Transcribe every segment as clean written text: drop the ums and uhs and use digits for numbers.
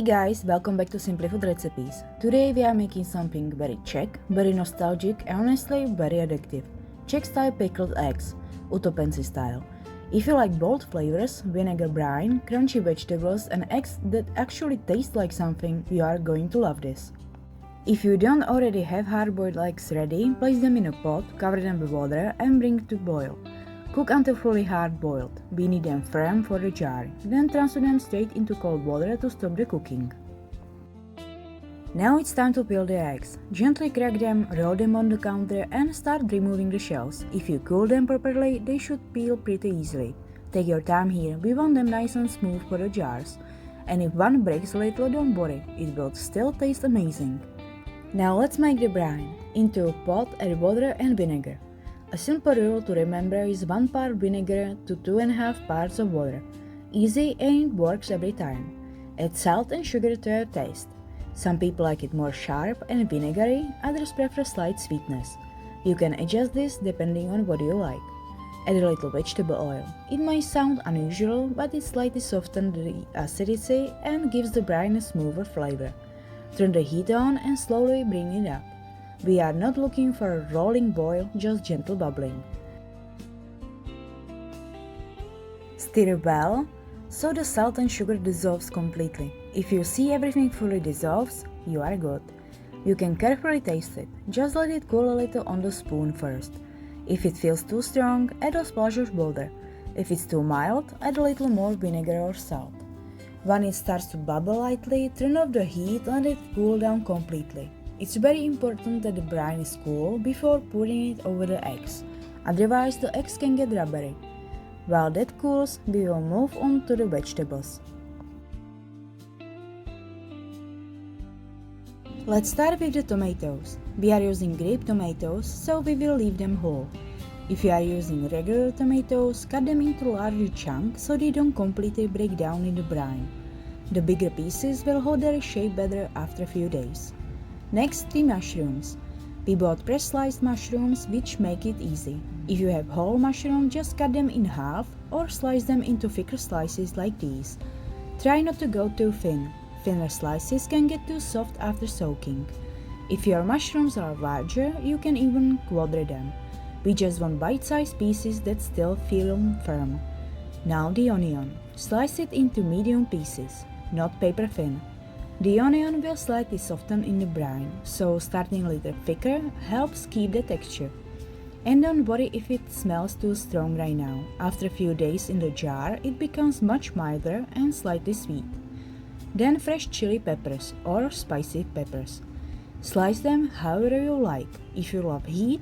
guys, welcome back to Simply Food Recipes. Today we are making something very Czech, very nostalgic and honestly very addictive. Czech-style pickled eggs, Utopenci style. If you like bold flavors, vinegar brine, crunchy vegetables and eggs that actually taste like something, you are going to love this. If you don't already have hard-boiled eggs ready, place them in a pot, cover them with water and bring to boil. Cook until fully hard-boiled. We need them firm for the jar. Then transfer them straight into cold water to stop the cooking. Now it's time to peel the eggs. Gently crack them, roll them on the counter and start removing the shells. If you cool them properly, they should peel pretty easily. Take your time here, we want them nice and smooth for the jars. And if one breaks a little, don't worry, it will still taste amazing. Now let's make the brine. Into a pot, add water and vinegar. A simple rule to remember is 1 part vinegar to 2.5 parts of water. Easy and it works every time. Add salt and sugar to your taste. Some people like it more sharp and vinegary, others prefer slight sweetness. You can adjust this depending on what you like. Add a little vegetable oil. It might sound unusual, but it slightly softens the acidity and gives the brine a smoother flavor. Turn the heat on and slowly bring it up. We are not looking for a rolling boil, just gentle bubbling. Stir well, so the salt and sugar dissolves completely. If you see everything fully dissolves, you are good. You can carefully taste it, just let it cool a little on the spoon first. If it feels too strong, add a splash of water. If it's too mild, add a little more vinegar or salt. When it starts to bubble lightly, turn off the heat and let it cool down completely. It's very important that the brine is cool before pouring it over the eggs, otherwise the eggs can get rubbery. While that cools, we will move on to the vegetables. Let's start with the tomatoes. We are using grape tomatoes, so we will leave them whole. If you are using regular tomatoes, cut them into larger chunks so they don't completely break down in the brine. The bigger pieces will hold their shape better after a few days. Next, the mushrooms. We bought pre-sliced mushrooms, which make it easy. If you have whole mushrooms, just cut them in half or slice them into thicker slices like these. Try not to go too thin. Thinner slices can get too soft after soaking. If your mushrooms are larger, you can even quarter them. We just want bite-sized pieces that still feel firm. Now the onion. Slice it into medium pieces, not paper thin. The onion will slightly soften in the brine, so starting a little thicker helps keep the texture. And don't worry if it smells too strong right now. After a few days in the jar, it becomes much milder and slightly sweet. Then fresh chili peppers or spicy peppers. Slice them however you like. If you love heat,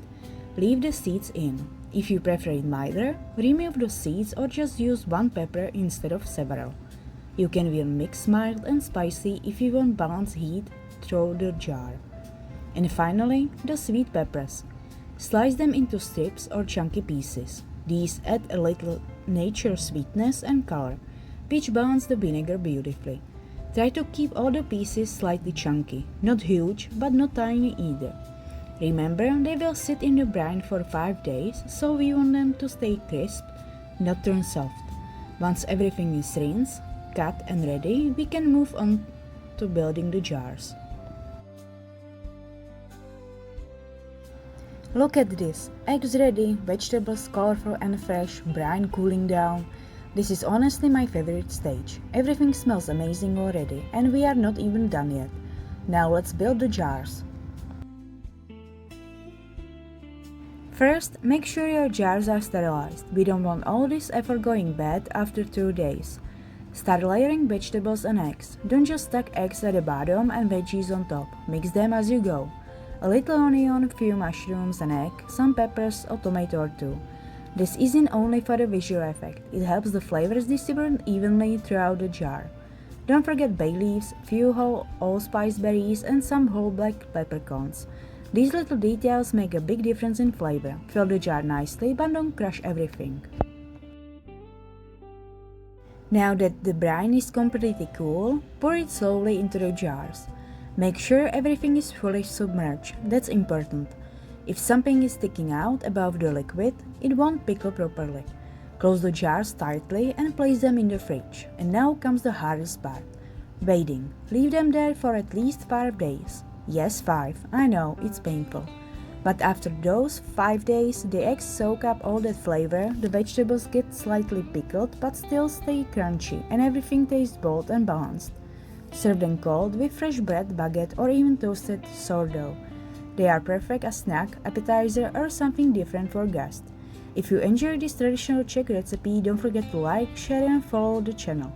leave the seeds in. If you prefer it milder, remove the seeds or just use one pepper instead of several. You can even mix mild and spicy if you want balanced heat through the jar. And finally, the sweet peppers. Slice them into strips or chunky pieces. These add a little nature sweetness and color, which balance the vinegar beautifully. Try to keep all the pieces slightly chunky, not huge but not tiny either. Remember, they will sit in the brine for 5 days, so we want them to stay crisp, not turn soft. Once everything is rinsed, cut and ready, we can move on to building the jars. Look at this, eggs ready, vegetables colorful and fresh, brine cooling down. This is honestly my favorite stage. Everything smells amazing already and we are not even done yet. Now let's build the jars. First, make sure your jars are sterilized. We don't want all this effort going bad after 2 days. Start layering vegetables and eggs. Don't just stack eggs at the bottom and veggies on top. Mix them as you go. A little onion, a few mushrooms, an egg, some peppers, a tomato or two. This isn't only for the visual effect. It helps the flavors distribute evenly throughout the jar. Don't forget bay leaves, few whole allspice berries and some whole black peppercorns. These little details make a big difference in flavor. Fill the jar nicely but don't crush everything. Now that the brine is completely cool, pour it slowly into the jars. Make sure everything is fully submerged, that's important. If something is sticking out above the liquid, it won't pickle properly. Close the jars tightly and place them in the fridge. And now comes the hardest part. Waiting. Leave them there for at least 5 days. Yes, 5. I know, it's painful. But after those 5 days, the eggs soak up all that flavor, the vegetables get slightly pickled but still stay crunchy, and everything tastes bold and balanced. Serve them cold with fresh bread, baguette, or even toasted sourdough. They are perfect as snack, appetizer, or something different for guests. If you enjoy this traditional Czech recipe, don't forget to like, share, and follow the channel.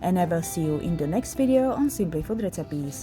And I will see you in the next video on Simply Food Recipes.